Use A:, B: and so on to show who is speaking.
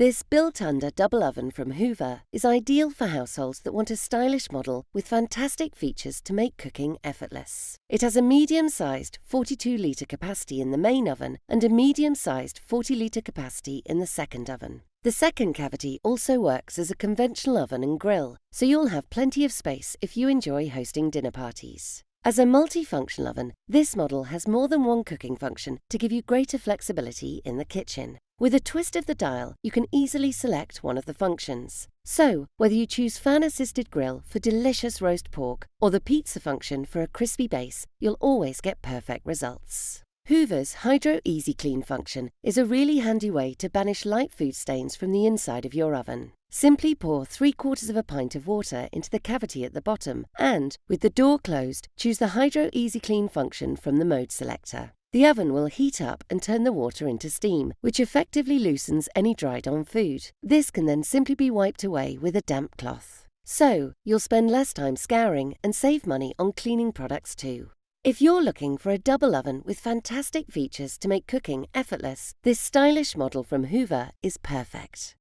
A: This built-under double oven from Hoover is ideal for households that want a stylish model with fantastic features to make cooking effortless. It has a medium-sized 42-litre capacity in the main oven and a medium-sized 40-litre capacity in the second oven. The second cavity also works as a conventional oven and grill, so you'll have plenty of space if you enjoy hosting dinner parties. As a multifunctional oven, this model has more than one cooking function to give you greater flexibility in the kitchen. With a twist of the dial, you can easily select one of the functions. So, whether you choose fan-assisted grill for delicious roast pork or the pizza function for a crispy base, you'll always get perfect results. Hoover's Hydro Easy Clean function is a really handy way to banish light food stains from the inside of your oven. Simply pour 3/4 of a pint of water into the cavity at the bottom and, with the door closed, choose the Hydro Easy Clean function from the mode selector. The oven will heat up and turn the water into steam, which effectively loosens any dried-on food. This can then simply be wiped away with a damp cloth. So, you'll spend less time scouring and save money on cleaning products too. If you're looking for a double oven with fantastic features to make cooking effortless, this stylish model from Hoover is perfect.